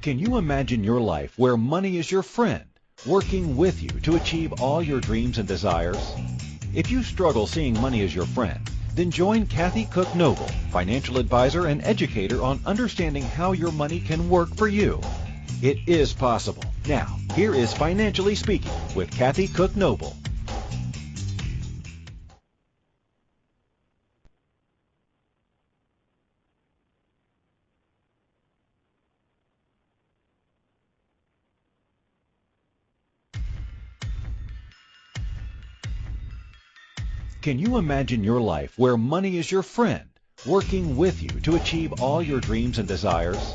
Can you imagine your life where money is your friend, working with you to achieve all your dreams and desires? If you struggle seeing money as your friend, then join Kathy Cook Noble, financial advisor and educator on understanding how your money can work for you. It is possible. Now, here is Financially Speaking with Kathy Cook Noble. Can you imagine your life where money is your friend, working with you to achieve all your dreams and desires?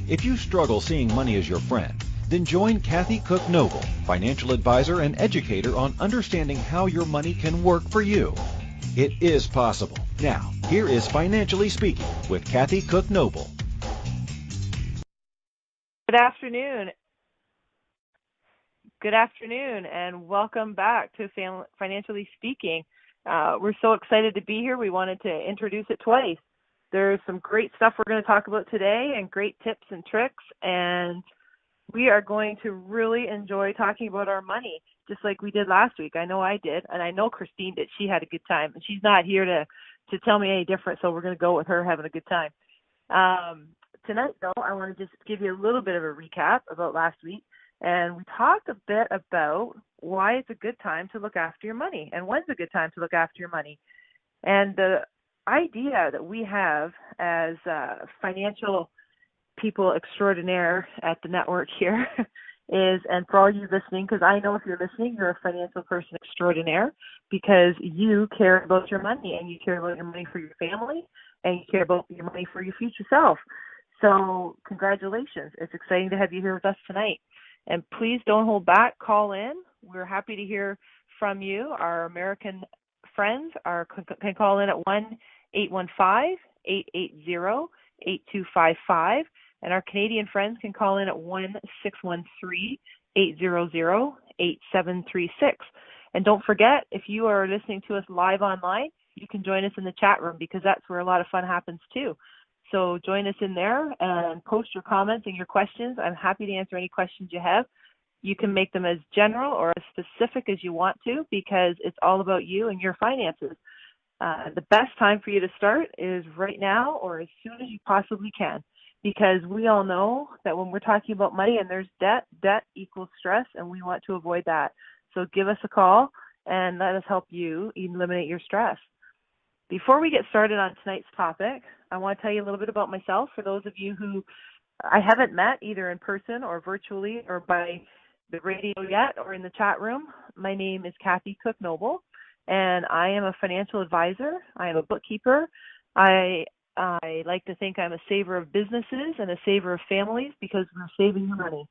If you struggle seeing money as your friend, then join Kathy Cook Noble, financial advisor and educator on understanding how your money can work for you. It is possible. Now, here is Financially Speaking with Kathy Cook Noble. Good afternoon, and welcome back to Financially Speaking. We're so excited to be here. We wanted to introduce it twice. There's some great stuff we're going to talk about today and great tips and tricks, and we are going to really enjoy talking about our money, just like we did last week. I know I did, and I know Christine did. She had a good time, and she's not here to tell me any different, so we're going to go with her having a good time. Tonight, though, I want to just give you a little bit of a recap about last week. And we talked a bit about why it's a good time to look after your money and when's a good time to look after your money. And the idea that we have as financial people extraordinaire at the network here is, and for all you listening, because I know if you're listening, you're a financial person extraordinaire because you care about your money and you care about your money for your family and you care about your money for your future self. So congratulations. It's exciting to have you here with us tonight. And please don't hold back. Call in. We're happy to hear from you. Our American friends can call in at 1-815-880-8255. And our Canadian friends can call in at 1-613-800-8736. And don't forget, if you are listening to us live online, you can join us in the chat room because that's where a lot of fun happens too. So join us in there and post your comments and your questions. I'm happy to answer any questions you have. You can make them as general or as specific as you want to because it's all about you and your finances. The best time for you to start is right now or as soon as you possibly can because we all know that when we're talking about money and there's debt equals stress, and we want to avoid that. So give us a call and let us help you eliminate your stress. Before we get started on tonight's topic, I want to tell you a little bit about myself for those of you who I haven't met either in person or virtually or by the radio yet or in the chat room. My name is Kathy Cook Noble, and I am a financial advisor. I am a bookkeeper. I like to think I'm a saver of businesses and a saver of families because we're saving your money.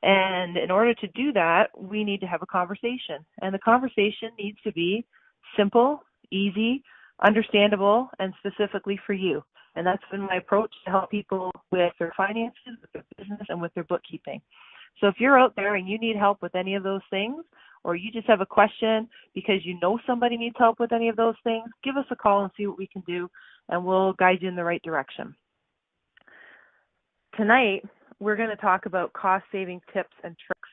And in order to do that, we need to have a conversation. And the conversation needs to be simple, easy, understandable, and specifically for you. And that's been my approach to help people with their finances, with their business, and with their bookkeeping. So if you're out there and you need help with any of those things, or you just have a question because you know somebody needs help with any of those things, give us a call and see what we can do, and we'll guide you in the right direction. Tonight, we're going to talk about cost-saving tips and tricks.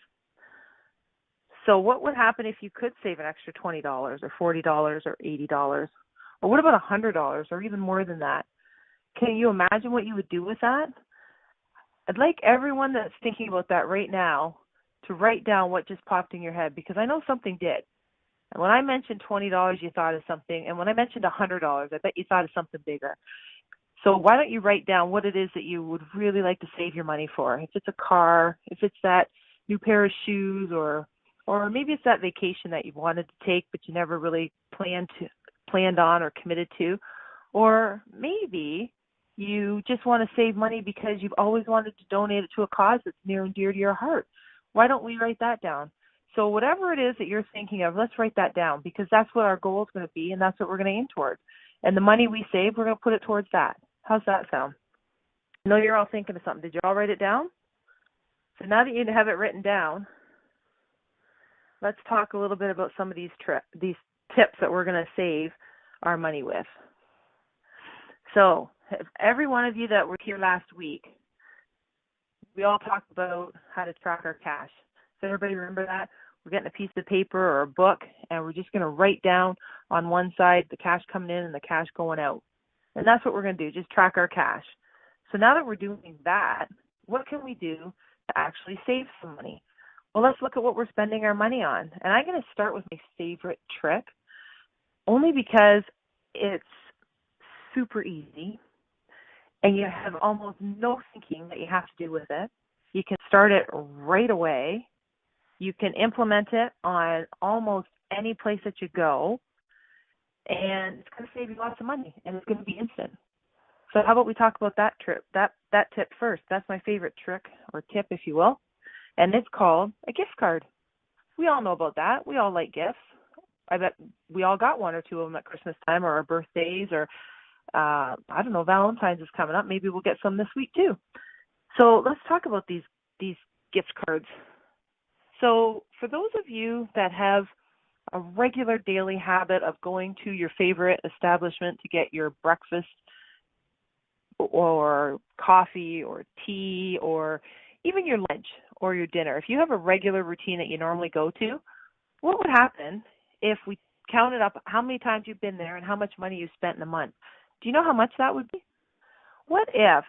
So what would happen if you could save an extra $20 or $40 or $80? Or what about $100 or even more than that? Can you imagine what you would do with that? I'd like everyone that's thinking about that right now to write down what just popped in your head because I know something did. And when I mentioned $20, you thought of something. And when I mentioned $100, I bet you thought of something bigger. So why don't you write down what it is that you would really like to save your money for? If it's a car, if it's that new pair of shoes, or maybe it's that vacation that you wanted to take but you never really planned on or committed to, or maybe you just want to save money because you've always wanted to donate it to a cause that's near and dear to your heart. Why don't we write that down? So whatever it is that you're thinking of, let's write that down because that's what our goal is going to be and that's what we're going to aim towards. And the money we save, we're going to put it towards that. How's that sound? I know you're all thinking of something. Did you all write it down? So now that you have it written down, let's talk a little bit about some of these tips that we're going to save our money with. So every one of you that were here last week, we all talked about how to track our cash. Does everybody remember that? We're getting a piece of paper or a book, and we're just going to write down on one side the cash coming in and the cash going out. And that's what we're going to do, just track our cash. So now that we're doing that, what can we do to actually save some money? Well, let's look at what we're spending our money on. And I'm going to start with my favorite trick, only because it's super easy and you have almost no thinking that you have to do with it. You can start it right away. You can implement it on almost any place that you go, and it's going to save you lots of money, and it's going to be instant. So how about we talk about that tip first? That's my favorite trick or tip, if you will, and it's called a gift card. We all know about that. We all like gifts. I bet we all got one or two of them at Christmas time or our birthdays or, I don't know, Valentine's is coming up. Maybe we'll get some this week too. So let's talk about these gift cards. So for those of you that have a regular daily habit of going to your favorite establishment to get your breakfast or coffee or tea or even your lunch or your dinner, if you have a regular routine that you normally go to, what would happen if we counted up how many times you've been there and how much money you spent in a month? Do you know how much that would be? What if,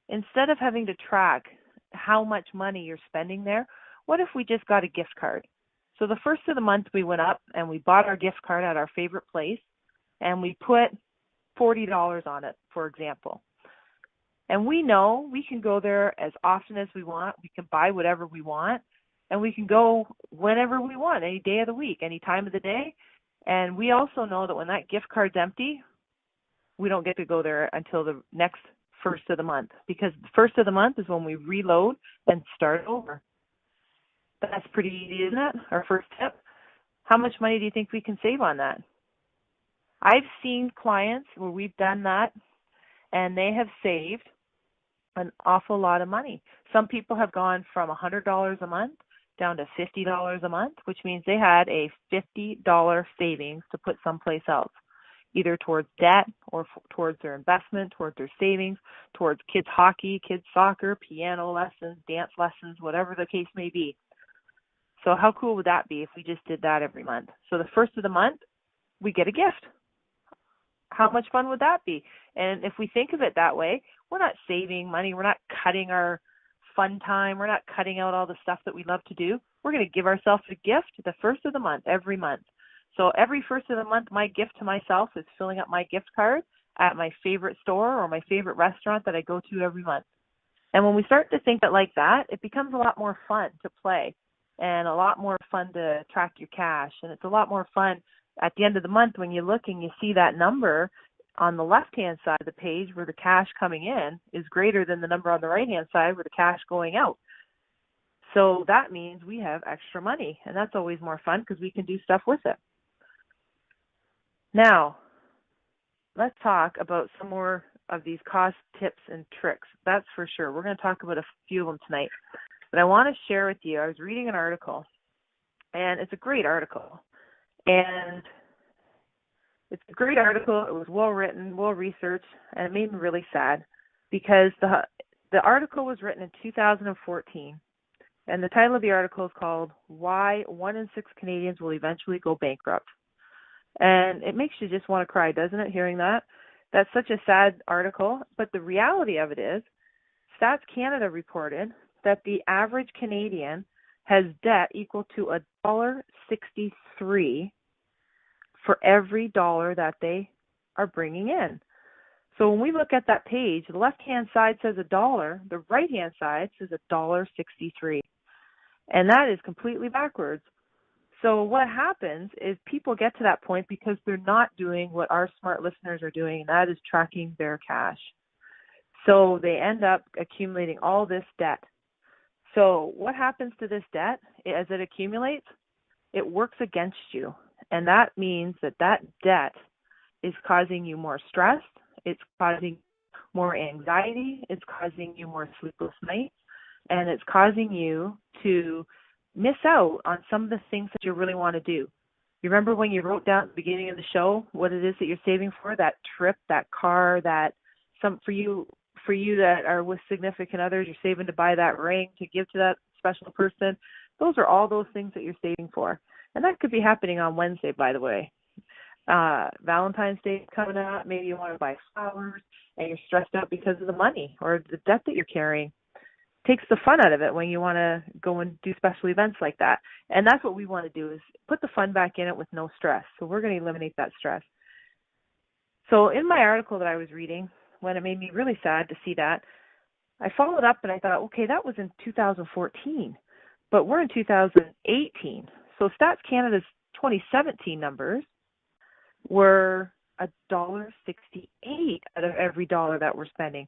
instead of having to track how much money you're spending there, what if we just got a gift card? So the first of the month we went up and we bought our gift card at our favorite place and we put $40 on it, for example. And we know we can go there as often as we want. We can buy whatever we want, and we can go whenever we want, any day of the week, any time of the day. And we also know that when that gift card's empty, we don't get to go there until the next first of the month, because the first of the month is when we reload and start over. That's pretty easy, isn't it? Our first tip. How much money do you think we can save on that? I've seen clients where we've done that and they have saved an awful lot of money. Some people have gone from $100 a month down to $50 a month, which means they had a $50 savings to put someplace else, either towards debt or towards their investment, towards their savings, towards kids hockey, kids soccer, piano lessons, dance lessons, whatever the case may be. So how cool would that be if we just did that every month? So the first of the month, we get a gift. How much fun would that be? And if we think of it that way, we're not saving money. We're not cutting our fun time. We're not cutting out all the stuff that we love to do. We're going to give ourselves a gift the first of the month, every month. So every first of the month, my gift to myself is filling up my gift card at my favorite store or my favorite restaurant that I go to every month. And when we start to think it like that, it becomes a lot more fun to play and a lot more fun to track your cash. And it's a lot more fun at the end of the month when you look and you see that number on the left-hand side of the page where the cash coming in is greater than the number on the right-hand side where the cash going out. So that means we have extra money, and that's always more fun because we can do stuff with it. Now, let's talk about some more of these cost tips and tricks. That's for sure. We're going to talk about a few of them tonight. But I want to share with you, I was reading an article, and it's a great article. And it's a great article. It was well written, well researched, and it made me really sad because the article was written in 2014, and the title of the article is called "Why 1 in 6 Canadians Will Eventually Go Bankrupt." And it makes you just want to cry, doesn't it, hearing that? That's such a sad article, but the reality of it is Stats Canada reported that the average Canadian has debt equal to $1.63 for every dollar that they are bringing in. So when we look at that page, the left-hand side says $1, the right-hand side says $1.63. And that is completely backwards. So what happens is people get to that point because they're not doing what our smart listeners are doing, and that is tracking their cash. So they end up accumulating all this debt. So what happens to this debt as it accumulates? It works against you. And that means that debt is causing you more stress, it's causing more anxiety, it's causing you more sleepless nights, and it's causing you to miss out on some of the things that you really want to do. You remember when you wrote down at the beginning of the show what it is that you're saving for, that trip, that car, that for you for you that are with significant others, you're saving to buy that ring to give to that special person. Those are all those things that you're saving for. And that could be happening on Wednesday, by the way. Valentine's Day is coming up. Maybe you want to buy flowers and you're stressed out because of the money or the debt that you're carrying. Takes the fun out of it when you want to go and do special events like that. And that's what we want to do, is put the fun back in it with no stress. So we're going to eliminate that stress. So in my article that I was reading, when it made me really sad to see that, I followed up and I thought, okay, that was in 2014, but we're in 2018. So Stats Canada's 2017 numbers were $1.68 out of every dollar that we're spending.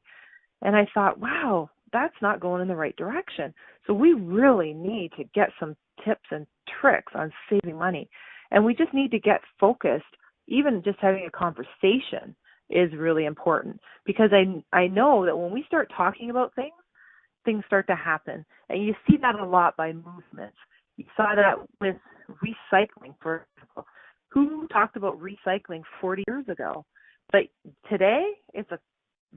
And I thought, wow, that's not going in the right direction. So we really need to get some tips and tricks on saving money. And we just need to get focused. Even just having a conversation is really important, because I know that when we start talking about things start to happen. And you see that a lot by movements. You saw that with recycling, for example. Who talked about recycling 40 years ago? But today, it's a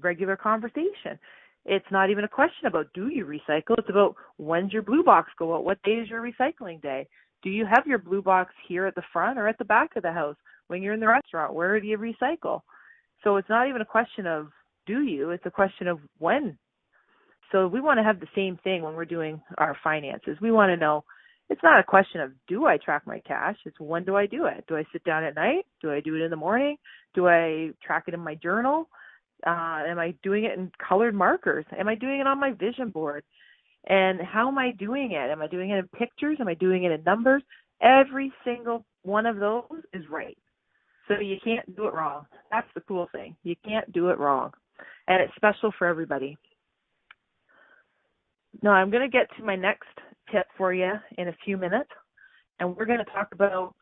regular conversation. It's not even a question about do you recycle. It's about when's your blue box go out? What day is your recycling day? Do you have your blue box here at the front or at the back of the house? When you're in the restaurant, where do you recycle? So it's not even a question of do you, it's a question of when. So we want to have the same thing when we're doing our finances. We want to know, it's not a question of do I track my cash, it's when do I do it? Do I sit down at night? Do I do it in the morning? Do I track it in my journal? Am I doing it in colored markers? Am I doing it on my vision board? And how am I doing it? Am I doing it in pictures? Am I doing it in numbers? Every single one of those is right. So you can't do it wrong. That's the cool thing. You can't do it wrong. And it's special for everybody. Now, I'm going to get to my next tip for you in a few minutes. And we're going to talk about,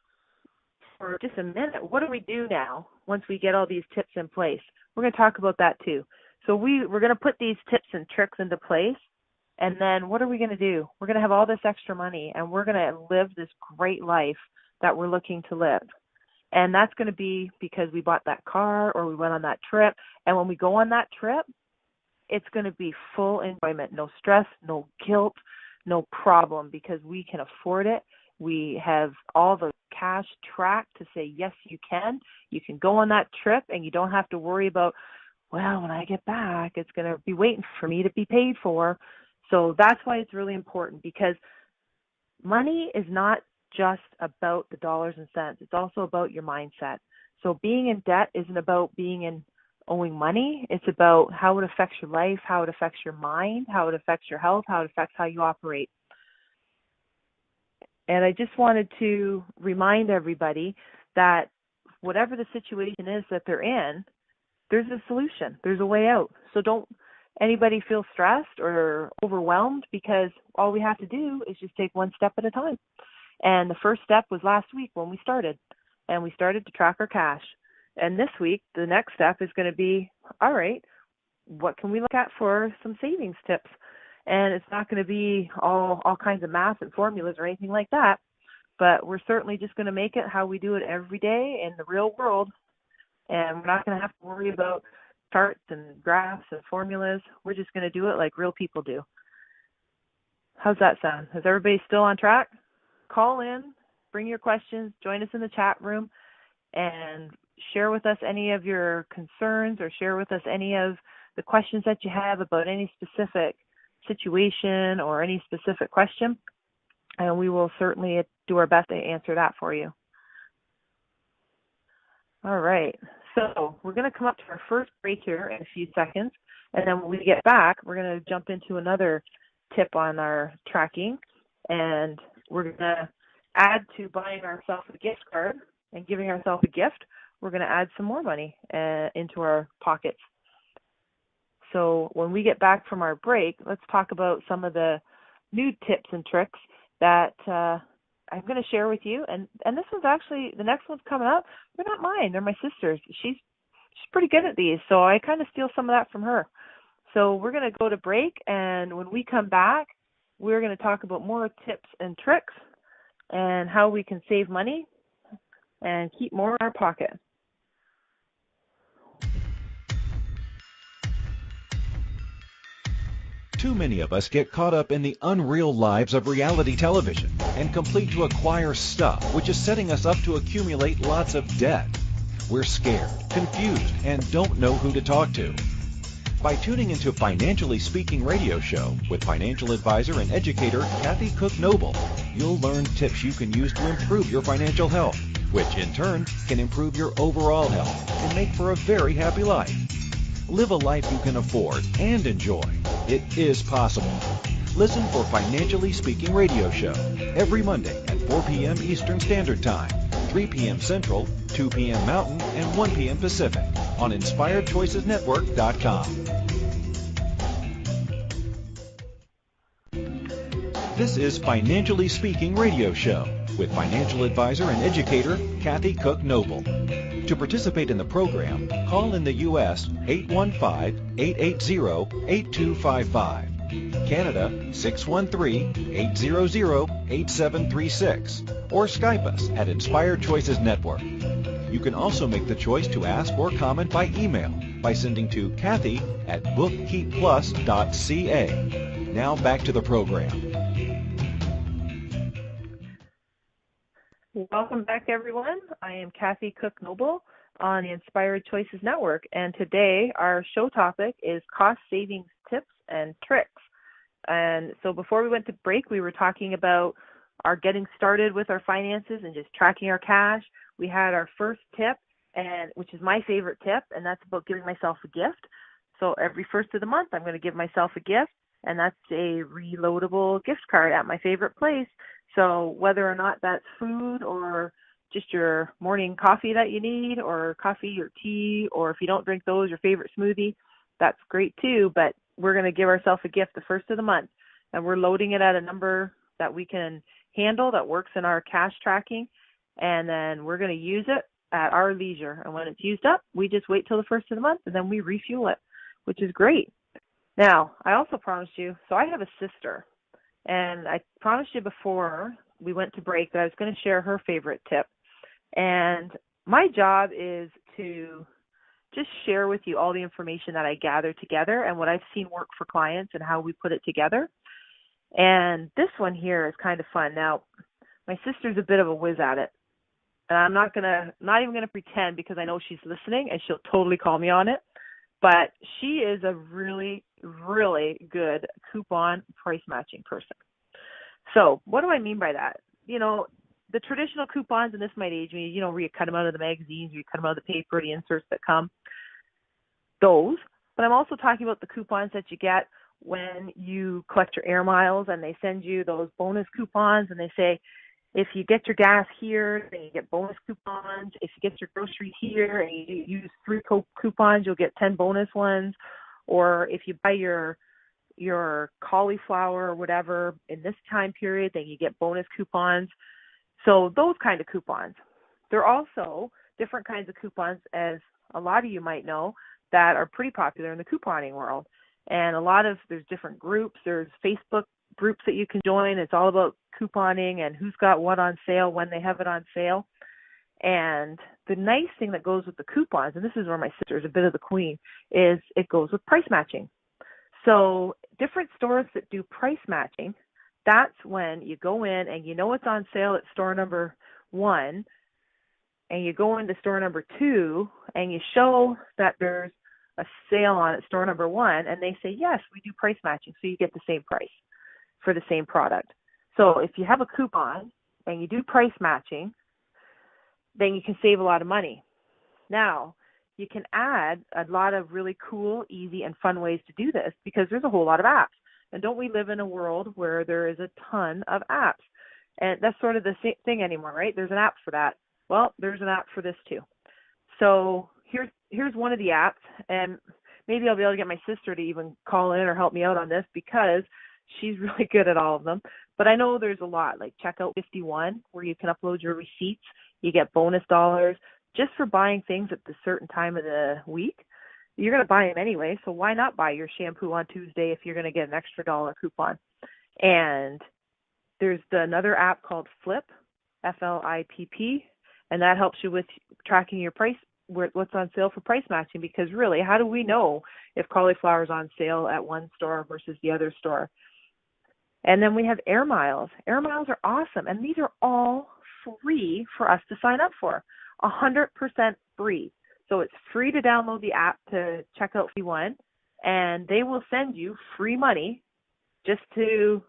for just a minute, what do we do now once we get all these tips in place? We're going to talk about that too. So we're going to put these tips and tricks into place. And then what are we going to do? We're going to have all this extra money, and we're going to live this great life that we're looking to live. And that's going to be because we bought that car or we went on that trip. And when we go on that trip, it's going to be full enjoyment, no stress, no guilt, no problem, because we can afford it. We have all the cash tracked to say, yes, you can. You can go on that trip and you don't have to worry about, well, when I get back, it's going to be waiting for me to be paid for. So that's why it's really important, because money is not just about the dollars and cents. It's also about your mindset. So being in debt isn't about owing money. It's about how it affects your life, how it affects your mind, how it affects your health, how it affects how you operate. And I just wanted to remind everybody that whatever the situation is that they're in, there's a solution. There's a way out. So don't anybody feel stressed or overwhelmed, because all we have to do is just take one step at a time. And the first step was last week when we started, and we started to track our cash. And this week, the next step is going to be, all right, what can we look at for some savings tips? And it's not going to be all kinds of math and formulas or anything like that, but we're certainly just going to make it how we do it every day in the real world. And we're not going to have to worry about charts and graphs and formulas. We're just going to do it like real people do. How's that sound? Is everybody still on track? Call in, bring your questions, join us in the chat room, and share with us any of your concerns, or share with us any of the questions that you have about any specific situation or any specific question, and we will certainly do our best to answer that for you. All right, so we're going to come up to our first break here in a few seconds, and then when we get back, we're going to jump into another tip on our tracking, and we're going to add to buying ourselves a gift card and giving ourselves a gift. We're going to add some more money into our pockets. So when we get back from our break, let's talk about some of the new tips and tricks that I'm going to share with you. And this one's actually, the next one's coming up. They're not mine. They're my sister's. She's pretty good at these, so I kind of steal some of that from her. So we're going to go to break, and when we come back, we're going to talk about more tips and tricks and how we can save money and keep more in our pocket. Too many of us get caught up in the unreal lives of reality television and complete to acquire stuff, which is setting us up to accumulate lots of debt. We're scared, confused, and don't know who to talk to. By tuning into Financially Speaking radio show with financial advisor and educator Kathy Cook Noble, you'll learn tips you can use to improve your financial health, which in turn can improve your overall health and make for a very happy life. Live a life you can afford and enjoy. It is possible. Listen for Financially Speaking radio show every Monday at 4 p.m. Eastern Standard Time, 3 p.m. Central, 2 p.m. Mountain, and 1 p.m. Pacific on InspiredChoicesNetwork.com. This is Financially Speaking radio show with financial advisor and educator Kathy Cook Noble. To participate in the program, call in the U.S. 815-880-8255, Canada 613-800-8736, or Skype us at Inspired Choices Network. You can also make the choice to ask or comment by email by sending to Kathy at bookkeepplus.ca. Now back to the program. Welcome back, everyone. I am Kathy Cook Noble on the Inspired Choices Network, and today our show topic is cost savings tips and tricks. And so before we went to break, we were talking about our getting started with our finances and just tracking our cash. We had our first tip, and which is my favorite tip, and that's about giving myself a gift. So every first of the month, I'm going to give myself a gift, and that's a reloadable gift card at my favorite place. So whether or not that's food or just your morning coffee that you need, or coffee or tea, or if you don't drink those, your favorite smoothie, that's great too. But we're going to give ourselves a gift the first of the month, and we're loading it at a number that we can handle that works in our cash tracking, and then we're going to use it at our leisure. And when it's used up, we just wait till the first of the month, and then we refuel it, which is great. Now, I also promised you, so I have a sister, and I promised you before we went to break that I was going to share her favorite tip. And my job is to just share with you all the information that I gather together and what I've seen work for clients and how we put it together. And this one here is kind of fun. Now, my sister's a bit of a whiz at it. And I'm not even going to pretend, because I know she's listening and she'll totally call me on it. But she is a really, really good coupon price matching person. So what do I mean by that? You know, the traditional coupons, and this might age me, you know, where you cut them out of the magazines, or you cut them out of the paper, the inserts that come, those. But I'm also talking about the coupons that you get when you collect your air miles, and they send you those bonus coupons, and they say, if you get your gas here, then you get bonus coupons. If you get your groceries here and you use 3 coupons, you'll get 10 bonus ones. Or if you buy your cauliflower or whatever in this time period, then you get bonus coupons. So those kind of coupons. There are also different kinds of coupons, as a lot of you might know, that are pretty popular in the couponing world. And there's different groups. There's Facebook groups that you can join. It's all about couponing and who's got what on sale, when they have it on sale. And the nice thing that goes with the coupons, and this is where my sister is a bit of the queen, is it goes with price matching. So different stores that do price matching, that's when you go in and you know it's on sale at store number 1, and you go into store number 2 and you show that there's a sale on at store number 1, and they say, yes, we do price matching, so you get the same price for the same product. So if you have a coupon and you do price matching, then you can save a lot of money. Now, you can add a lot of really cool, easy, and fun ways to do this, because there's a whole lot of apps. And don't we live in a world where there is a ton of apps? And that's sort of the same thing anymore, right? There's an app for that. Well, there's an app for this too. So here's one of the apps, and maybe I'll be able to get my sister to even call in or help me out on this, because she's really good at all of them. But I know there's a lot, like Checkout 51, where you can upload your receipts. You get bonus dollars just for buying things at the certain time of the week. You're going to buy them anyway, so why not buy your shampoo on Tuesday if you're going to get an extra $1 coupon? And there's another app called Flip, F-L-I-P-P, and that helps you with tracking your price what's on sale for price matching, because really, how do we know if cauliflower is on sale at one store versus the other store? And then we have Air Miles. Air Miles are awesome, and these are all free for us to sign up for. 100% free. So it's free to download the app to check out F1, and they will send you free money just to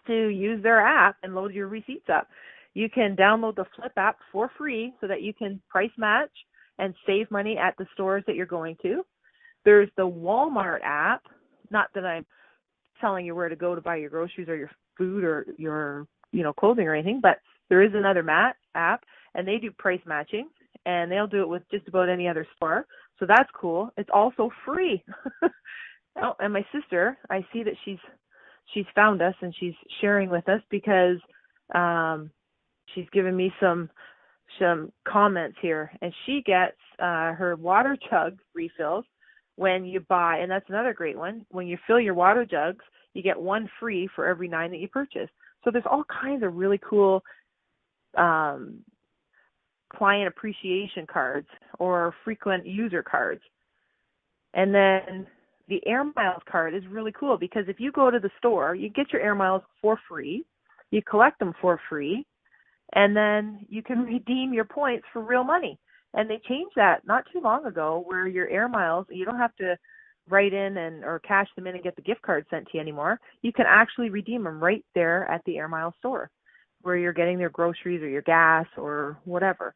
use their app and load your receipts up. You can download the Flip app for free so that you can price match and save money at the stores that you're going to. There's the Walmart app. Not that I'm telling you where to go to buy your groceries or your food or your clothing or anything, but there is another app, and they do price matching, and they'll do it with just about any other store. So that's cool. It's also free. Oh, and my sister, I see that she's found us and she's sharing with us because she's given me some comments here, and she gets her water jug refills when you buy, and that's another great one. When you fill your water jugs, you get one free for every 9 that you purchase. So there's all kinds of really cool client appreciation cards or frequent user cards. And then the Air Miles card is really cool because if you go to the store, you get your Air Miles for free, you collect them for free, and then you can redeem your points for real money. And they changed that not too long ago, where your Air Miles, you don't have to write in or cash them in and get the gift card sent to you anymore. You can actually redeem them right there at the Air Miles store where you're getting their groceries or your gas or whatever.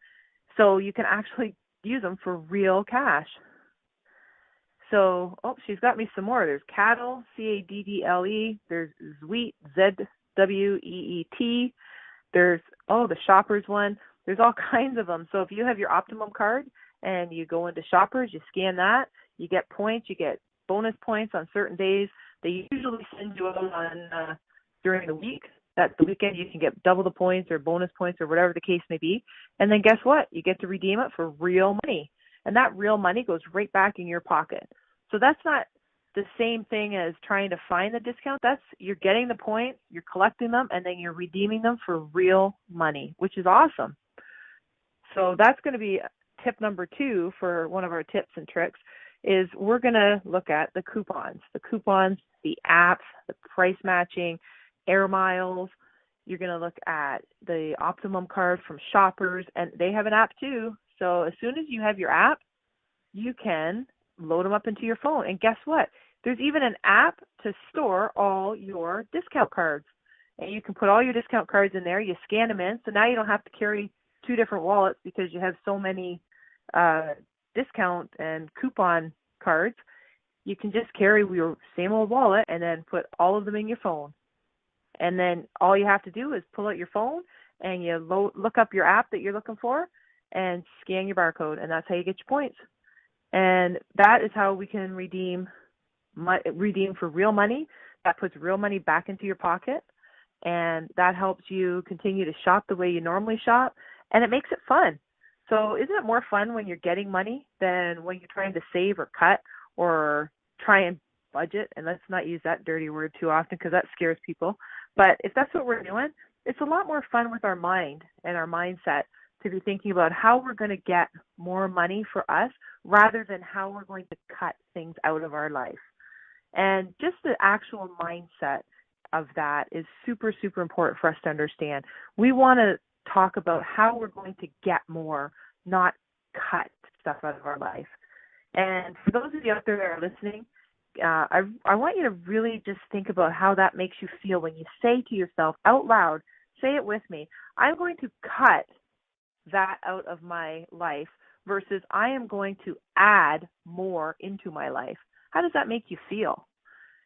So you can actually use them for real cash. So, she's got me some more. There's Caddle, Caddle. There's Zweet, Zweet. There's, the Shoppers one. There's all kinds of them. So if you have your Optimum card and you go into Shoppers, you scan that, you get points, you get bonus points on certain days. They usually send you out on during the week. That's the weekend you can get double the points or bonus points or whatever the case may be. And then guess what? You get to redeem it for real money. And that real money goes right back in your pocket. So that's not the same thing as trying to find the discount. That's you're getting the points, you're collecting them, and then you're redeeming them for real money, which is awesome. So that's going to be tip number 2 for one of our tips and tricks is we're going to look at the coupons, the apps, the price matching, Air Miles. You're going to look at the Optimum card from Shoppers, and they have an app too. So as soon as you have your app, you can load them up into your phone. And guess what? There's even an app to store all your discount cards. And you can put all your discount cards in there. You scan them in. So now you don't have to carry 2 different wallets because you have so many discount and coupon cards. You can just carry your same old wallet and then put all of them in your phone. And then all you have to do is pull out your phone and you look up your app that you're looking for and scan your barcode, and that's how you get your points. And that is how we can redeem for real money. That puts real money back into your pocket, and that helps you continue to shop the way you normally shop, and it makes it fun. So isn't it more fun when you're getting money than when you're trying to save or cut or try and budget? And let's not use that dirty word too often because that scares people. But if that's what we're doing, it's a lot more fun with our mind and our mindset to be thinking about how we're going to get more money for us rather than how we're going to cut things out of our life. And just the actual mindset of that is super, super important for us to understand. We want to talk about how we're going to get more, not cut stuff out of our life. And for those of you out there that are listening, I want you to really just think about how that makes you feel when you say to yourself out loud, say it with me, I'm going to cut that out of my life versus I am going to add more into my life. How does that make you feel?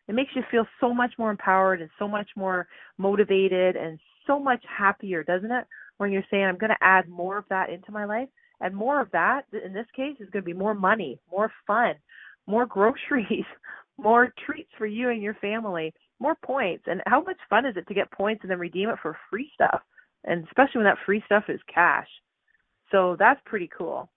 It makes you feel so much more empowered and so much more motivated and so much happier, doesn't it? When you're saying, I'm going to add more of that into my life. And more of that, in this case, is going to be more money, more fun, more groceries, more treats for you and your family, more points. And how much fun is it to get points and then redeem it for free stuff? And especially when that free stuff is cash. So that's pretty cool.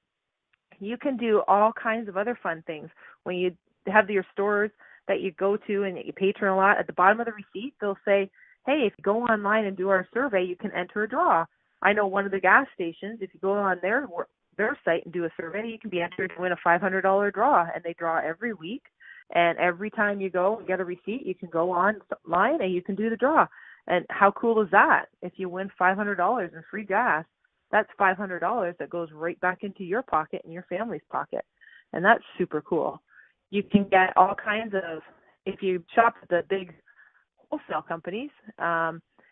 You can do all kinds of other fun things. When you have your stores that you go to and that you patron a lot, at the bottom of the receipt, they'll say, hey, if you go online and do our survey, you can enter a draw. I know one of the gas stations, if you go on their their site and do a survey, you can be entered to win a $500 draw, and they draw every week. And every time you go and get a receipt, you can go online and you can do the draw. And how cool is that? If you win $500 in free gas, that's $500 that goes right back into your pocket and your family's pocket. And that's super cool. You can get all kinds of, if you shop at the big wholesale companies,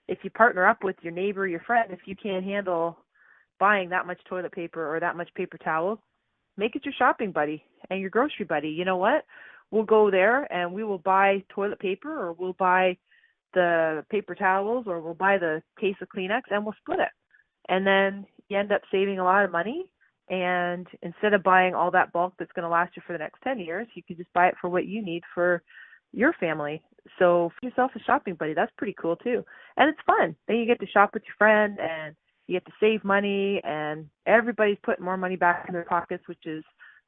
if you partner up with your neighbor, your friend, if you can't handle buying that much toilet paper or that much paper towels, make it your shopping buddy and your grocery buddy. You know what? We'll go there and we will buy toilet paper, or we'll buy the paper towels, or we'll buy the case of Kleenex, and we'll split it. And then you end up saving a lot of money. And instead of buying all that bulk that's going to last you for the next 10 years, you can just buy it for what you need for your family. So for yourself a shopping buddy, that's pretty cool too. And it's fun. Then you get to shop with your friend and you get to save money, and everybody's putting more money back in their pockets, which is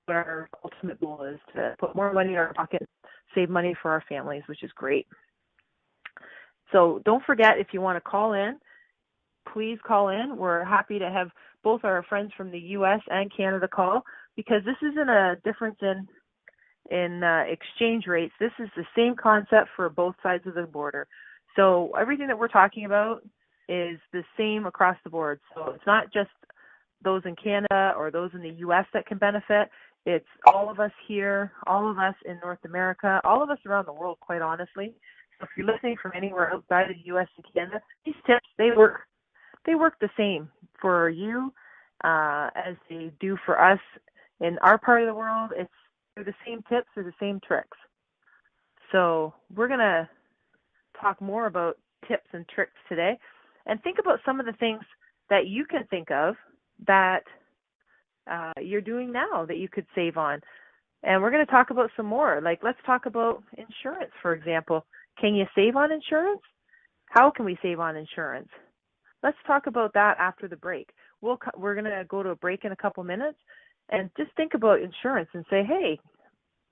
what our ultimate goal is, to put more money in our pockets, save money for our families, which is great. So don't forget, if you want to call in, please call in. We're happy to have both our friends from the U.S. and Canada call, because this isn't a difference in exchange rates. This is the same concept for both sides of the border. So everything that we're talking about is the same across the board. So it's not just those in Canada or those in the U.S. that can benefit. It's all of us here, all of us in North America, all of us around the world, quite honestly. So if you're listening from anywhere outside of the U.S. and Canada, these tips, they work the same for you as they do for us in our part of the world. They're the same tips, they're the same tricks. So we're going to talk more about tips and tricks today, and think about some of the things that you can think of that you're doing now that you could save on. And we're going to talk about some more. Like, let's talk about insurance, for example. Can you save on insurance? How can we save on insurance? Let's talk about that after the break. We're going to go to a break in a couple minutes, and just think about insurance and say, hey,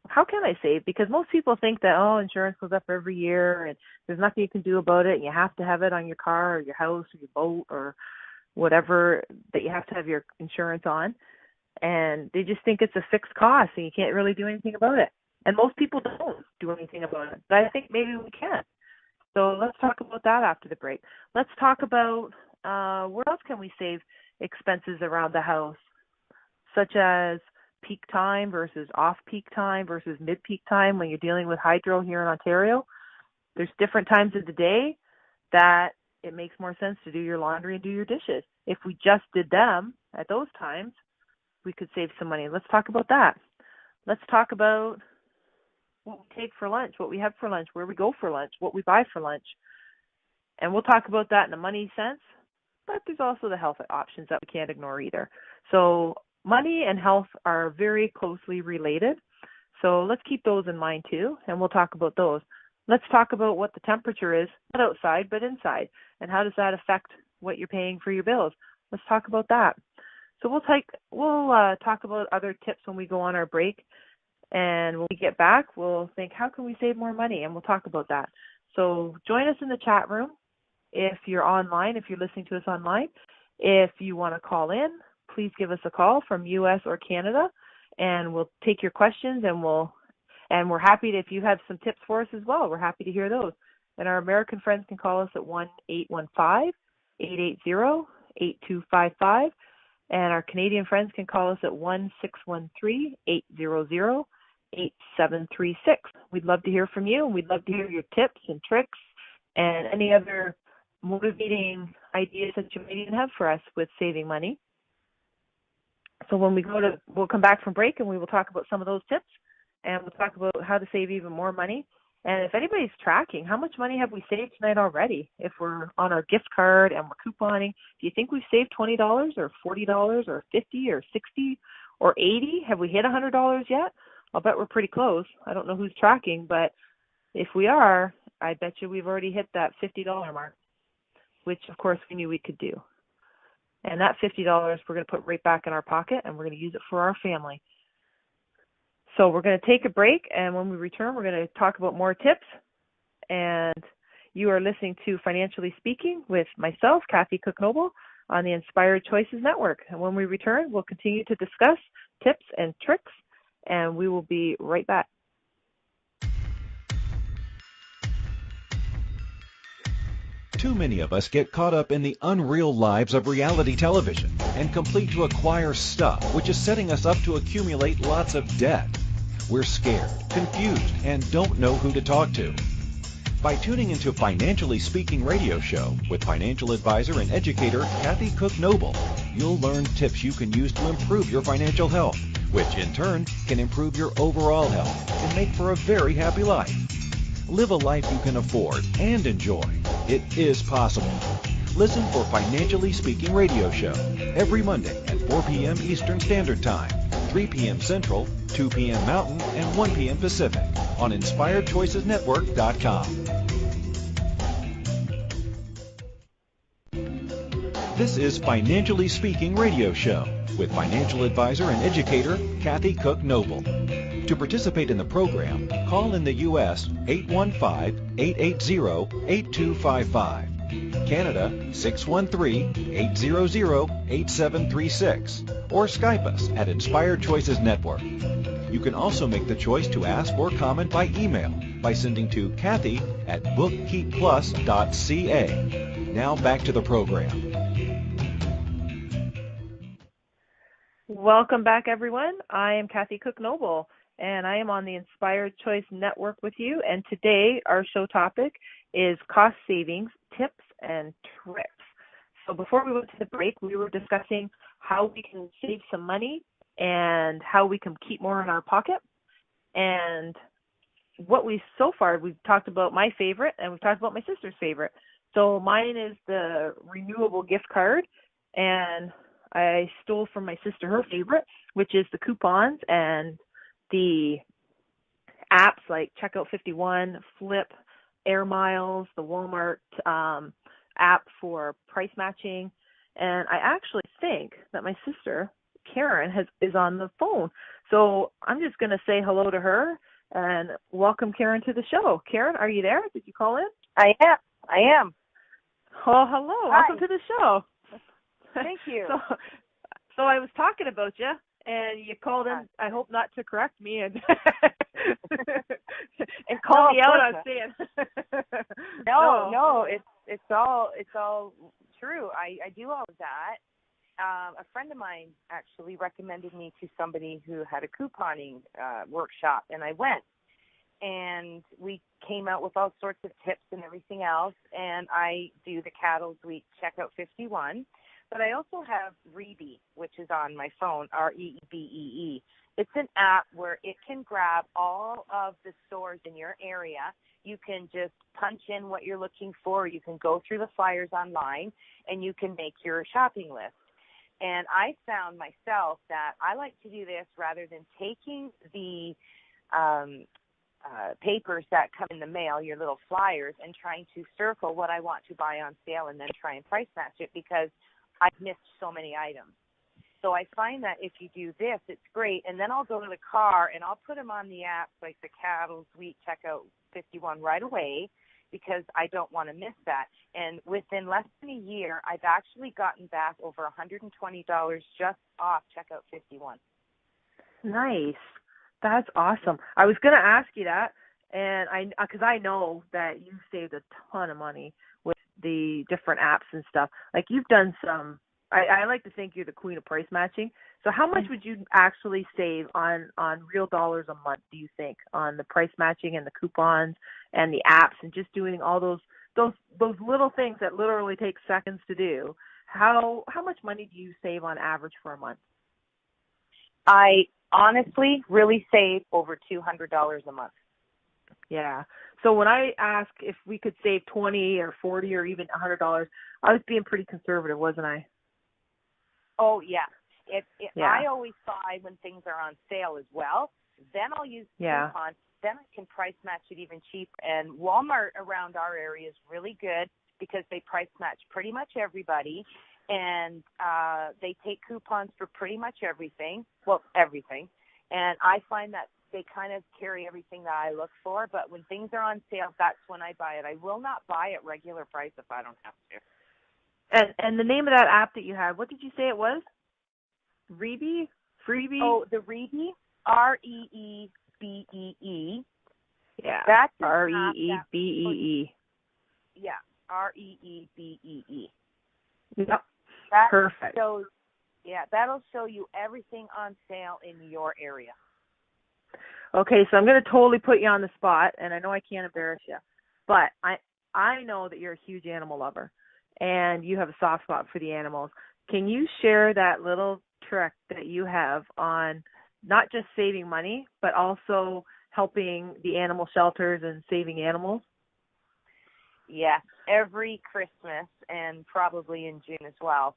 how can I save? Because most people think that, insurance goes up every year and there's nothing you can do about it, and you have to have it on your car or your house or your boat or whatever that you have to have your insurance on. And they just think it's a fixed cost and you can't really do anything about it. And most people don't do anything about it. But I think maybe we can. So let's talk about that after the break. Let's talk about where else can we save expenses around the house, such as peak time versus off-peak time versus mid-peak time when you're dealing with hydro here in Ontario. There's different times of the day that it makes more sense to do your laundry and do your dishes. If we just did them at those times, we could save some money. Let's talk about that. Let's talk about what we take for lunch, what we have for lunch, where we go for lunch, what we buy for lunch. And we'll talk about that in a money sense, but there's also the health options that we can't ignore either. So money and health are very closely related. So let's keep those in mind too, and we'll talk about those. Let's talk about what the temperature is, not outside, but inside, and how does that affect what you're paying for your bills. Let's talk about that. So we'll talk about other tips when we go on our break. And when we get back, we'll think, how can we save more money? And we'll talk about that. So join us in the chat room if you're online, if you're listening to us online. If you want to call in, please give us a call from U.S. or Canada, and we'll take your questions, and we're happy to, if you have some tips for us as well, we're happy to hear those. And our American friends can call us at 1-815-880-8255, and our Canadian friends can call us at 1-613-800-8736. We'd love to hear from you, and we'd love to hear your tips and tricks and any other motivating ideas that you may even have for us with saving money. So when we'll come back from break, and we will talk about some of those tips, and we'll talk about how to save even more money. And if anybody's tracking, how much money have we saved tonight already? If we're on our gift card and we're couponing, do you think we've saved $20 or $40 or $50 or $60 or $80? Have we hit $100 yet? I'll bet we're pretty close. I don't know who's tracking, but if we are, I bet you we've already hit that $50 mark, which of course we knew we could do. And that $50 we're going to put right back in our pocket, and we're going to use it for our family. So we're going to take a break, and when we return, we're going to talk about more tips. And you are listening to Financially Speaking with myself, Kathy Cook Noble. on the Inspired Choices Network. And when we return, we'll continue to discuss tips and tricks, and we will be right back. Too many of us get caught up in the unreal lives of reality television and complete to acquire stuff, which is setting us up to accumulate lots of debt. We're scared, confused, and don't know who to talk to. By tuning into Financially Speaking radio show with financial advisor and educator Kathy Cook Noble, you'll learn tips you can use to improve your financial health, which in turn can improve your overall health and make for a very happy life. Live a life you can afford and enjoy. It is possible. Listen for Financially Speaking radio show every Monday at 4 p.m. Eastern Standard Time, 3 p.m. Central, 2 p.m. Mountain, and 1 p.m. Pacific on InspiredChoicesNetwork.com. This is Financially Speaking radio show with financial advisor and educator Kathy Cook Noble. To participate in the program, call in the U.S. 815-880-8255, Canada 613-800-8736, or Skype us at Inspired Choices Network. You can also make the choice to ask or comment by email by sending to Kathy at bookkeepplus.ca. Now back to the program. Welcome back, everyone. I am Kathy Cook Noble, and I am on the Inspired Choice Network with you. And today our show topic is cost savings, tips, and tricks. So before we went to the break, we were discussing how we can save some money and how we can keep more in our pocket. And we've talked about my favorite, and we've talked about my sister's favorite. So mine is the renewable gift card, and I stole from my sister her favorite, which is the coupons and the apps like Checkout 51, Flip, Air Miles, the Walmart app for price matching. And I actually think that my sister, Karen, is on the phone. So I'm just going to say hello to her and welcome Karen to the show. Karen, are you there? Did you call in? I am. Oh, hello. Hi. Welcome to the show. Thank you. So I was talking about you, and you called in, I hope not to correct me, and and call me out on saying. No, it's all true. I do all of that. A friend of mine actually recommended me to somebody who had a couponing workshop, and I went. And we came out with all sorts of tips and everything else, and I do the Cattles Week Checkout 51. But I also have Reebee, which is on my phone, Reebee. It's an app where it can grab all of the stores in your area. You can just punch in what you're looking for. You can go through the flyers online, and you can make your shopping list. And I found myself that I like to do this rather than taking the papers that come in the mail, your little flyers, and trying to circle what I want to buy on sale and then try and price match it because I've missed so many items. So I find that if you do this, it's great. And then I'll go to the car and I'll put them on the app, like the Cattles Week Checkout 51 right away because I don't want to miss that. And within less than a year, I've actually gotten back over $120 just off Checkout 51. Nice. That's awesome. I was going to ask you that, and because I know that you've saved a ton of money with the different apps and stuff. Like you've done some. I like to think you're the queen of price matching. So how much would you actually save on real dollars a month, do you think, on the price matching and the coupons and the apps and just doing all those little things that literally take seconds to do? How much money do you save on average for a month? I honestly really save over $200 a month. Yeah. So when I ask if we could save $20 or $40 or even $100, I was being pretty conservative, wasn't I? Oh, yeah. Yeah. I always buy when things are on sale as well. Then I'll use coupons. Then I can price match it even cheaper. And Walmart around our area is really good because they price match pretty much everybody. And they take coupons for pretty much everything. Well, everything. And I find that they kind of carry everything that I look for. But when things are on sale, that's when I buy it. I will not buy at regular price if I don't have to. And the name of that app that you had, what did you say it was? Reebee? Freebie? Oh, the Reebee, Reebee. Yeah. That's Reebee. Yeah, Reebee. Yep. That Perfect. shows, that'll show you everything on sale in your area. Okay, so I'm going to totally put you on the spot, and I know I can't embarrass you, but I know that you're a huge animal lover, and you have a soft spot for the animals. Can you share that little trick that you have on not just saving money, but also helping the animal shelters and saving animals? Yes, every Christmas and probably in June as well,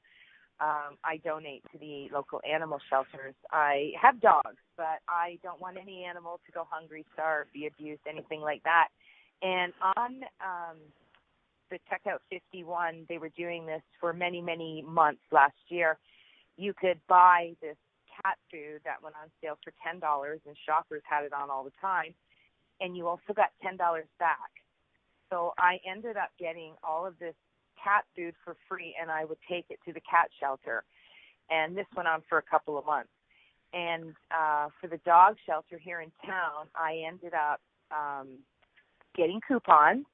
I donate to the local animal shelters. I have dogs, but I don't want any animal to go hungry, starve, be abused, anything like that. And on the Checkout 51, they were doing this for many, many months last year. You could buy this cat food that went on sale for $10, and Shoppers had it on all the time, and you also got $10 back. So I ended up getting all of this cat food for free, and I would take it to the cat shelter. And this went on for a couple of months. And for the dog shelter here in town, I ended up getting coupons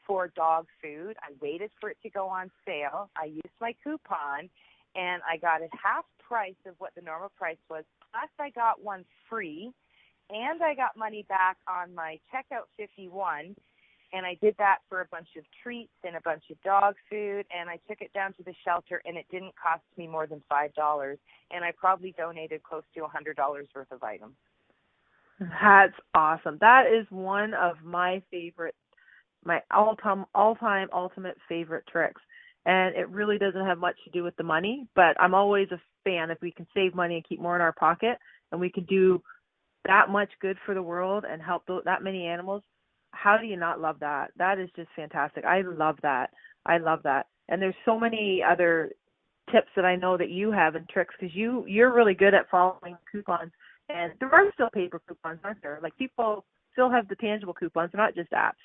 for dog food. I waited for it to go on sale. I used my coupon, and I got it half price of what the normal price was, plus I got one free, and I got money back on my Checkout 51. And I did that for a bunch of treats and a bunch of dog food, and I took it down to the shelter, and it didn't cost me more than $5, and I probably donated close to $100 worth of items. That's awesome. That is one of my favorite, my all-time ultimate favorite tricks. And it really doesn't have much to do with the money, but I'm always a fan if we can save money and keep more in our pocket, and we can do that much good for the world and help that many animals. How do you not love that? That is just fantastic. I love that. And there's so many other tips that I know that you have and tricks, because you're really good at following coupons. And there are still paper coupons, aren't there? Like, people still have the tangible coupons, not just apps.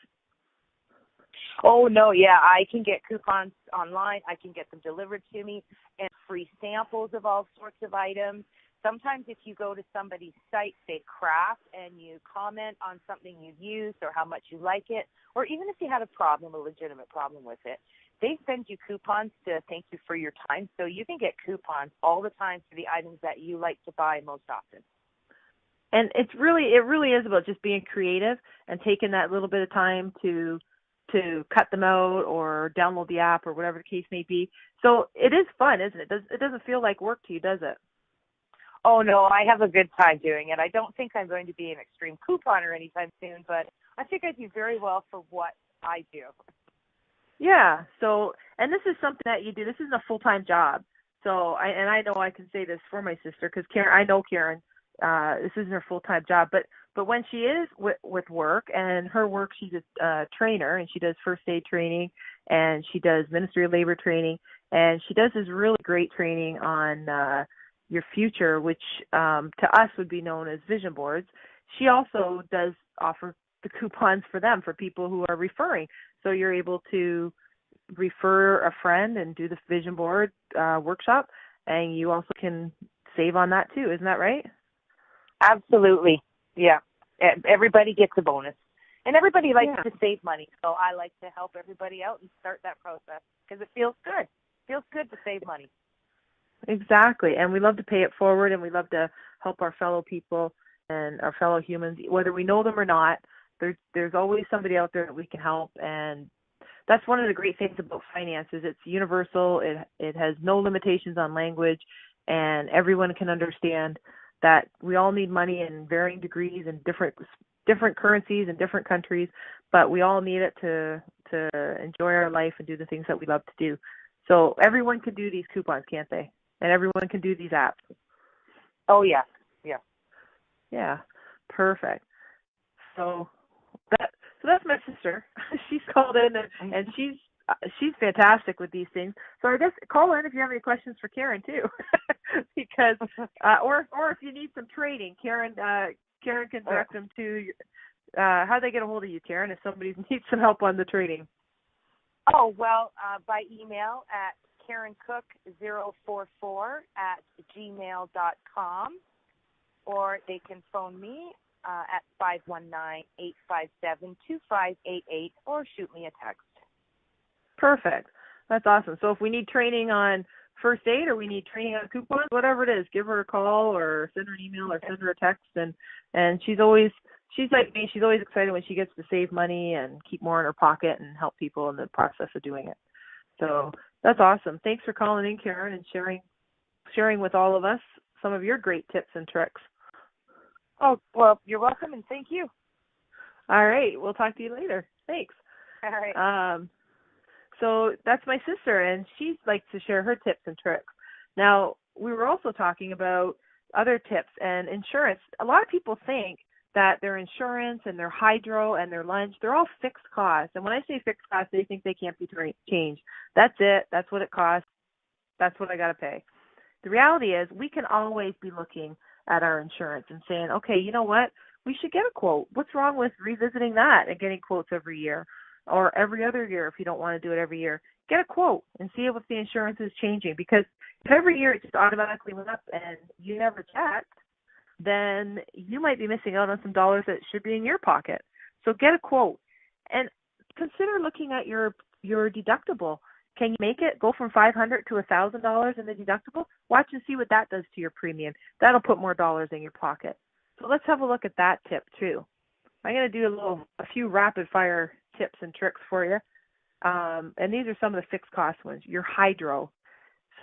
Oh, no, yeah. I can get coupons online. I can get them delivered to me, and free samples of all sorts of items. Sometimes if you go to somebody's site, say Craft, and you comment on something you've used or how much you like it, or even if you had a legitimate problem with it, they send you coupons to thank you for your time. So you can get coupons all the time for the items that you like to buy most often. And it really is about just being creative and taking that little bit of time to cut them out or download the app or whatever the case may be. So it is fun, isn't it? It doesn't feel like work to you, does it? Oh, no, I have a good time doing it. I don't think I'm going to be an extreme couponer anytime soon, but I think I do very well for what I do. Yeah. So, and this is something that you do. This isn't a full-time job. So, I know I can say this for my sister, because I know Karen, this isn't her full-time job, but when she is with work, and her work, she's a trainer, and she does first aid training, and she does Ministry of Labor training, and she does this really great training on your future, which to us would be known as vision boards. She also does offer the coupons for them, for people who are referring. So you're able to refer a friend and do the vision board workshop, and you also can save on that too. Isn't that right? Absolutely. Yeah. Everybody gets a bonus. And everybody likes to save money. So I like to help everybody out and start that process, because it feels good. It feels good to save money. Exactly. And we love to pay it forward, and we love to help our fellow people and our fellow humans, whether we know them or not. There's always somebody out there that we can help, and that's one of the great things about finances. It's universal. It has no limitations on language, and everyone can understand that we all need money in varying degrees and different currencies in different countries, but we all need it to enjoy our life and do the things that we love to do. So everyone can do these coupons, can't they? And everyone can do these apps. Oh, yeah. Yeah. Yeah. Perfect. So that's my sister. She's called in, and she's fantastic with these things. So I guess call in if you have any questions for Karen too, because or if you need some training, Karen can direct them to. How do they get a hold of you, Karen, if somebody needs some help on the training? Oh, well, by email at KarenCook044@gmail.com, or they can phone me at 519-857-2588 or shoot me a text. Perfect. That's awesome. So if we need training on first aid or we need training on coupons, whatever it is, give her a call or send her an email or send her a text. And she's like me. She's always excited when she gets to save money and keep more in her pocket and help people in the process of doing it. So that's awesome. Thanks for calling in, Karen, and sharing with all of us some of your great tips and tricks. Oh, well, you're welcome, and thank you. All right. We'll talk to you later. Thanks. All right. So that's my sister, and she likes to share her tips and tricks. Now, we were also talking about other tips and insurance. A lot of people think that their insurance and their hydro and their lunch, they're all fixed costs. And when I say fixed costs, they think they can't be changed. That's it. That's what it costs. That's what I got to pay. The reality is we can always be looking at our insurance and saying, okay, you know what? We should get a quote. What's wrong with revisiting that and getting quotes every year or every other year if you don't want to do it every year? Get a quote and see if the insurance is changing, because if every year it just automatically went up and you never checked, then you might be missing out on some dollars that should be in your pocket. So get a quote and consider looking at your deductible. Can you make it go from $500 to $1,000 in the deductible? Watch and see what that does to your premium. That'll put more dollars in your pocket. So let's have a look at that tip too. I'm going to do a few rapid fire tips and tricks for you. And these are some of the fixed cost ones. Your hydro.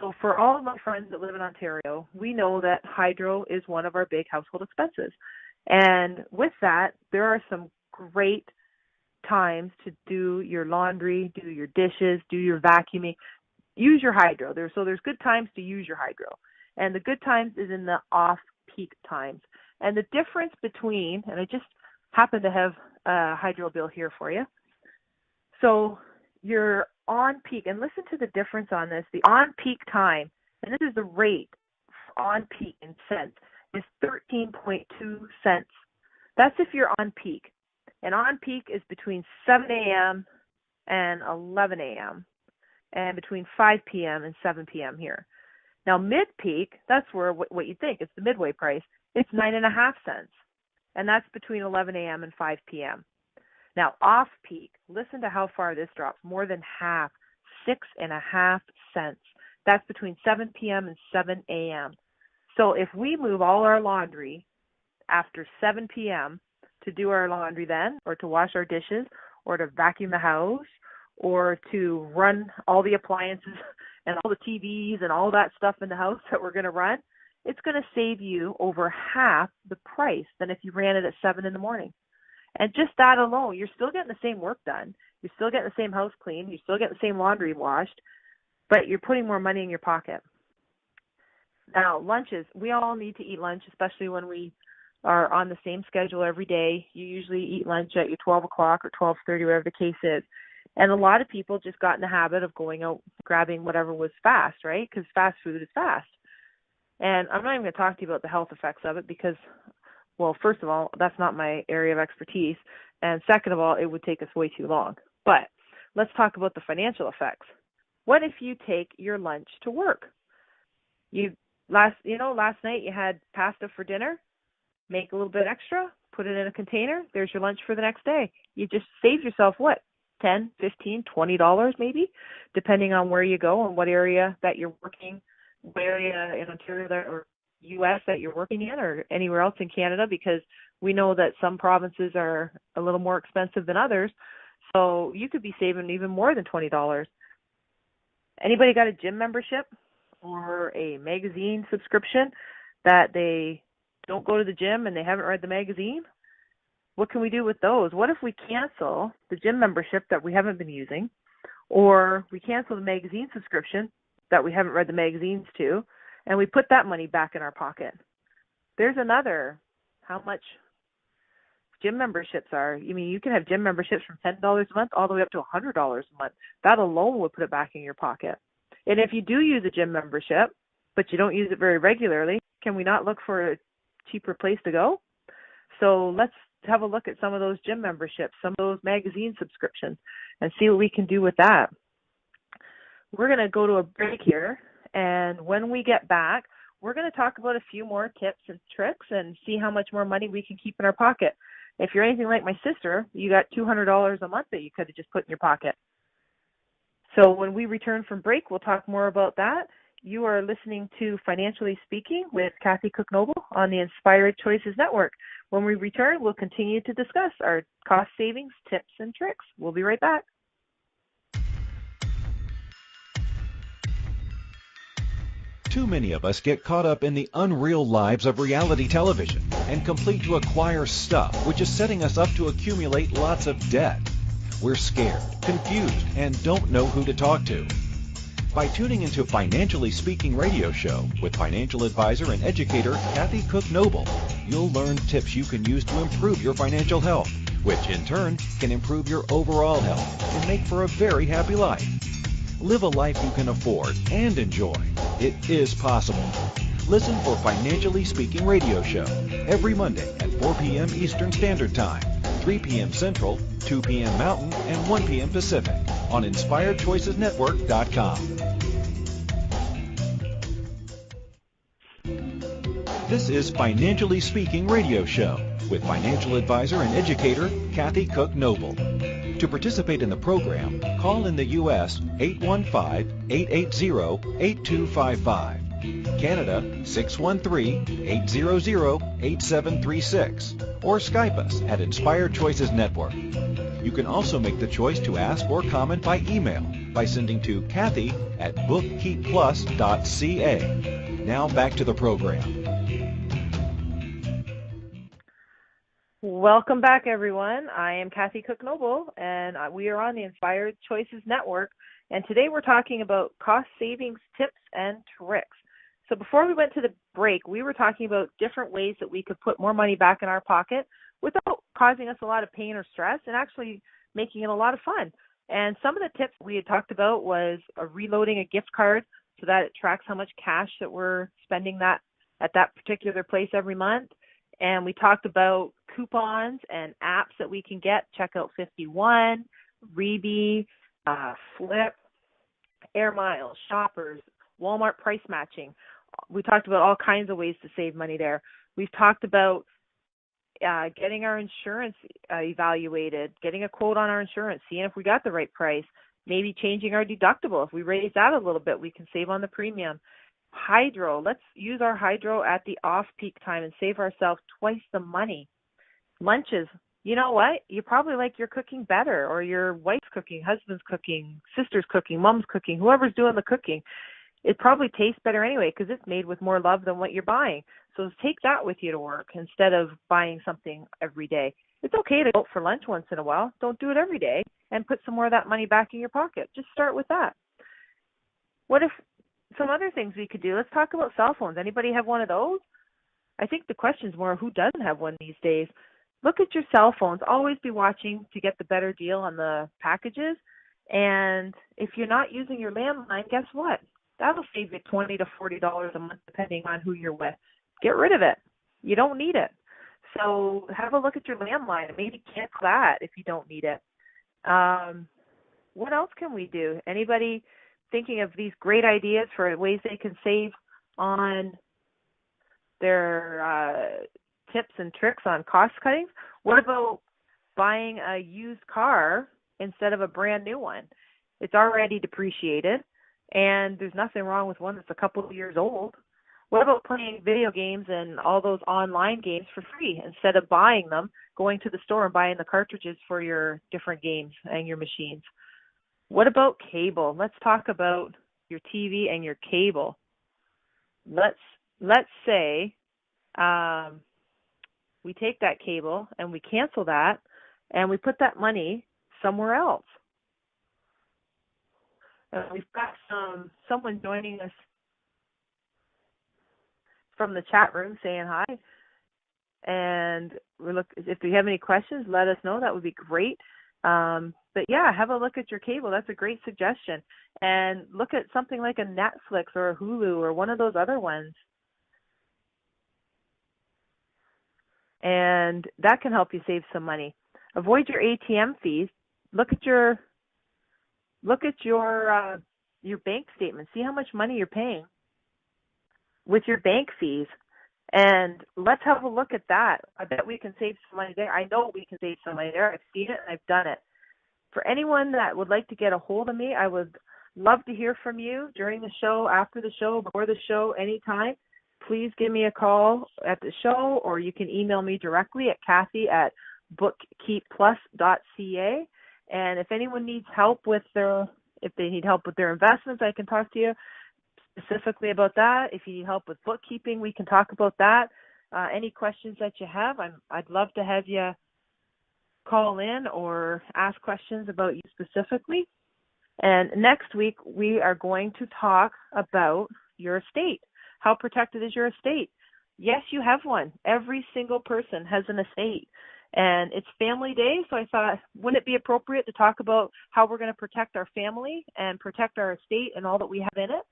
So for all of my friends that live in Ontario, we know that hydro is one of our big household expenses. And with that, there are some great times to do your laundry, do your dishes, do your vacuuming. Use your hydro. There's good times to use your hydro. And the good times is in the off-peak times. And the difference between, and I just happen to have a hydro bill here for you. So your on-peak, and listen to the difference on this, the on-peak time, and this is the rate on-peak in cents, is 13.2 cents. That's if you're on-peak. And on-peak is between 7 a.m. and 11 a.m. and between 5 p.m. and 7 p.m. here. Now, mid-peak, that's where what you think. It's the midway price. It's 9.5 cents. And that's between 11 a.m. and 5 p.m. Now, off-peak, listen to how far this drops. More than half, 6.5 cents. That's between 7 p.m. and 7 a.m. So if we move all our laundry after 7 p.m. to do our laundry then, or to wash our dishes, or to vacuum the house, or to run all the appliances and all the TVs and all that stuff in the house that we're going to run, it's going to save you over half the price than if you ran it at 7 in the morning. And just that alone, you're still getting the same work done. You're still getting the same house cleaned. You're still getting the same laundry washed, but you're putting more money in your pocket. Now, lunches. We all need to eat lunch, especially when we are on the same schedule every day. You usually eat lunch at your 12 o'clock or 12:30, whatever the case is. And a lot of people just got in the habit of going out, grabbing whatever was fast, right? Because fast food is fast. And I'm not even going to talk to you about the health effects of it because, well, first of all, that's not my area of expertise. And second of all, it would take us way too long. But let's talk about the financial effects. What if you take your lunch to work? Last night you had pasta for dinner. Make a little bit extra, put it in a container. There's your lunch for the next day. You just saved yourself what? $10, $15, $20 maybe, depending on where you go and what area that you're working, what area in Ontario or U.S. that you're working in, or anywhere else in Canada, because we know that some provinces are a little more expensive than others. So you could be saving even more than $20. Anybody got a gym membership or a magazine subscription that they don't go to the gym and they haven't read the magazine? What can we do with those? What if we cancel the gym membership that we haven't been using, or we cancel the magazine subscription that we haven't read the magazines to, and we put that money back in our pocket? There's another, how much gym memberships are. I mean, you can have gym memberships from $10 a month all the way up to $100 a month. That alone would put it back in your pocket. And if you do use a gym membership, but you don't use it very regularly, can we not look for a cheaper place to go? So let's have a look at some of those gym memberships, some of those magazine subscriptions, and see what we can do with that. We're going to go to a break here, and when we get back, we're going to talk about a few more tips and tricks and see how much more money we can keep in our pocket. If you're anything like my sister, you got $200 a month that you could have just put in your pocket. So when we return from break, we'll talk more about that. You are listening to Financially Speaking with Kathy Cook Noble on the Inspired Choices Network. When we return, we'll continue to discuss our cost savings, tips, and tricks. We'll be right back. Too many of us get caught up in the unreal lives of reality television and complete to acquire stuff, which is setting us up to accumulate lots of debt. We're scared, confused, and don't know who to talk to. By tuning into Financially Speaking radio show with financial advisor and educator Kathy Cook Noble, you'll learn tips you can use to improve your financial health, which in turn can improve your overall health and make for a very happy life. Live a life you can afford and enjoy. It is possible. Listen for Financially Speaking radio show every Monday at 4 p.m. Eastern Standard Time, 3 p.m. Central, 2 p.m. Mountain, and 1 p.m. Pacific on InspiredChoicesNetwork.com. This is Financially Speaking radio show with financial advisor and educator Kathy Cook Noble. To participate in the program, call in the U.S. 815-880-8255, Canada 613-800-8736, or Skype us at Inspired Choices Network. You can also make the choice to ask or comment by email by sending to Kathy at bookkeepplus.ca. Now back to the program. Welcome back, everyone. I am Kathy Cook Noble, and we are on the Inspired Choices Network. And today we're talking about cost savings tips and tricks. So before we went to the break, we were talking about different ways that we could put more money back in our pocket without causing us a lot of pain or stress and actually making it a lot of fun. And some of the tips we had talked about was reloading a gift card so that it tracks how much cash that we're spending that at that particular place every month. And we talked about coupons and apps that we can get, Checkout 51, Reebee, Flip, Air Miles, Shoppers, Walmart price matching. We talked about all kinds of ways to save money there. We've talked about getting our insurance evaluated, getting a quote on our insurance, seeing if we got the right price, maybe changing our deductible. If we raise that a little bit, we can save on the premium. Hydro, let's use our hydro at the off-peak time and save ourselves twice the money. Lunches, you know what? You probably like your cooking better, or your wife's cooking, husband's cooking, sister's cooking, mom's cooking, whoever's doing the cooking. It probably tastes better anyway because it's made with more love than what you're buying. So take that with you to work instead of buying something every day. It's okay to go out for lunch once in a while. Don't do it every day, and put some more of that money back in your pocket. Just start with that. What if some other things we could do? Let's talk about cell phones. Anybody have one of those? I think the question is more, who doesn't have one these days? Look at your cell phones. Always be watching to get the better deal on the packages. And if you're not using your landline, guess what? That'll save you $20 to $40 a month depending on who you're with. Get rid of it. You don't need it. So have a look at your landline and maybe cancel that if you don't need it. What else can we do? Anybody thinking of these great ideas for ways they can save on their tips and tricks on cost cutting? What about buying a used car instead of a brand new one? It's already depreciated, and there's nothing wrong with one that's a couple of years old. What about playing video games and all those online games for free instead of buying them, going to the store and buying the cartridges for your different games and your machines? What about cable? Let's talk about your TV and your cable. Let's say we take that cable and we cancel that and we put that money somewhere else. We've got someone joining us from the chat room saying hi. And if you have any questions, let us know. That would be great. But yeah, have a look at your cable. That's a great suggestion. And look at something like a Netflix or a Hulu or one of those other ones. And that can help you save some money. Avoid your ATM fees. Look at your your bank statement. See how much money you're paying with your bank fees. And let's have a look at that. I bet we can save some money there. I know we can save some money there. I've seen it and I've done it. For anyone that would like to get a hold of me, I would love to hear from you during the show, after the show, before the show, anytime. Please give me a call at the show, or you can email me directly at Kathy@bookkeepplus.ca. And if anyone needs help with if they need help with their investments, I can talk to you specifically about that. If you need help with bookkeeping, we can talk about that. Any questions that you have, I'd love to have you call in or ask questions about you specifically. And next week, we are going to talk about your estate. How protected is your estate? Yes, you have one. Every single person has an estate. And it's family day, so I thought, wouldn't it be appropriate to talk about how we're going to protect our family and protect our estate and all that we have in it?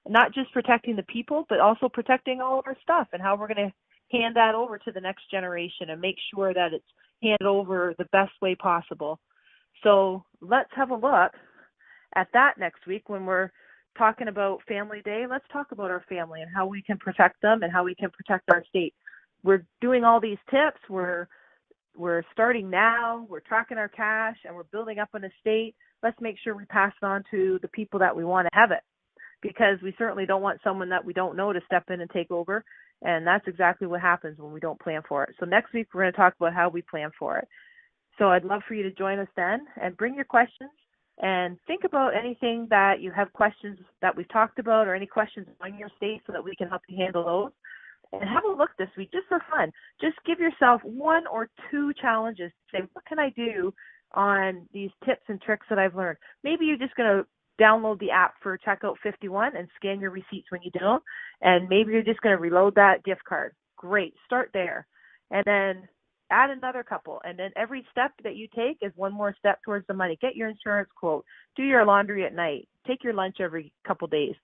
Not just protecting the people, but also protecting all of our stuff and how we're going to hand that over to the next generation and make sure that it's handed over the best way possible. So let's have a look at that next week when we're talking about Family Day. Let's talk about our family and how we can protect them and how we can protect our estate. We're doing all these tips. We're starting now. We're tracking our cash and we're building up an estate. Let's make sure we pass it on to the people that we want to have it, because we certainly don't want someone that we don't know to step in and take over. And that's exactly what happens when we don't plan for it. So next week, we're going to talk about how we plan for it. So I'd love for you to join us then and bring your questions and think about anything that you have questions that we've talked about or any questions on your estate so that we can help you handle those. And have a look this week just for fun. Just give yourself 1 or 2 challenges. Say, what can I do on these tips and tricks that I've learned? Maybe you're just going to download the app for Checkout 51 and scan your receipts when you do them. And maybe you're just going to reload that gift card. Great. Start there. And then add another couple. And then every step that you take is one more step towards the money. Get your insurance quote. Do your laundry at night. Take your lunch every couple days.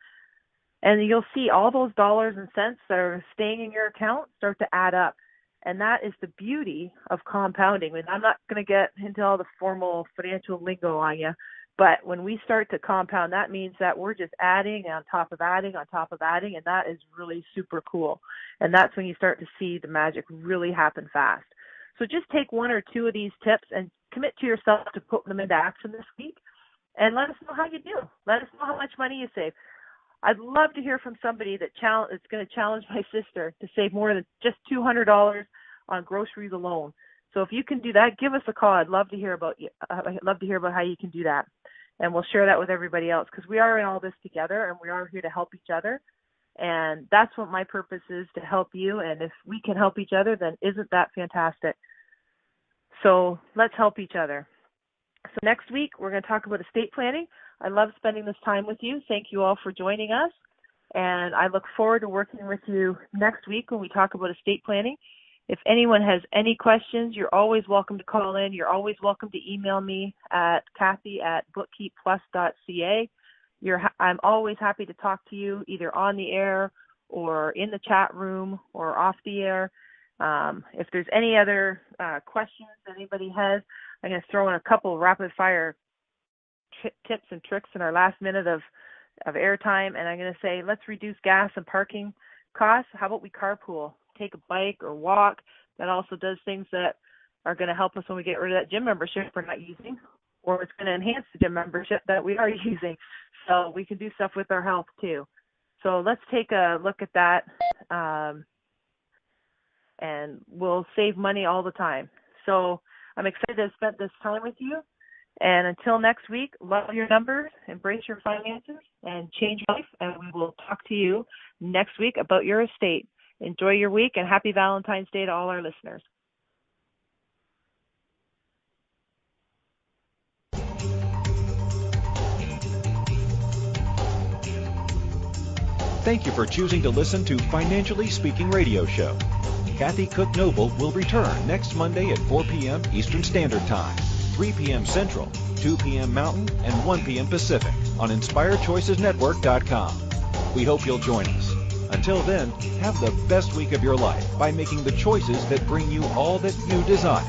And you'll see all those dollars and cents that are staying in your account start to add up. And that is the beauty of compounding. And I'm not going to get into all the formal financial lingo on you, but when we start to compound, that means that we're just adding on top of adding on top of adding, and that is really super cool. And that's when you start to see the magic really happen fast. So just take 1 or 2 of these tips and commit to yourself to put them into action this week, and let us know how you do. Let us know how much money you save. I'd love to hear from somebody that's going to challenge my sister to save more than just $200 on groceries alone. So if you can do that, give us a call. I'd love to hear about you. I'd love to hear about how you can do that, and we'll share that with everybody else, because we are in all this together and we are here to help each other. And that's what my purpose is, to help you. And if we can help each other, then isn't that fantastic? So let's help each other. So next week, we're going to talk about estate planning. I love spending this time with you. Thank you all for joining us. And I look forward to working with you next week when we talk about estate planning. If anyone has any questions, you're always welcome to call in. You're always welcome to email me at Kathy@bookkeepplus.ca. I'm always happy to talk to you either on the air or in the chat room or off the air. If there's any other questions that anybody has, I'm going to throw in a couple rapid fire tips and tricks in our last minute of airtime. And I'm going to say, let's reduce gas and parking costs. How about we carpool? Take a bike or walk. That also does things that are going to help us when we get rid of that gym membership we're not using, or it's going to enhance the gym membership that we are using. So we can do stuff with our health too. So let's take a look at that, and we'll save money all the time. So I'm excited to have spent this time with you. And until next week, love your numbers, embrace your finances, and change life. And we will talk to you next week about your estate. Enjoy your week, and happy Valentine's Day to all our listeners. Thank you for choosing to listen to Financially Speaking Radio Show. Kathy Cook Noble will return next Monday at 4 p.m. Eastern Standard Time, 3 p.m. Central, 2 p.m. Mountain, and 1 p.m. Pacific on InspiredChoicesNetwork.com. We hope you'll join us. Until then, have the best week of your life by making the choices that bring you all that you desire.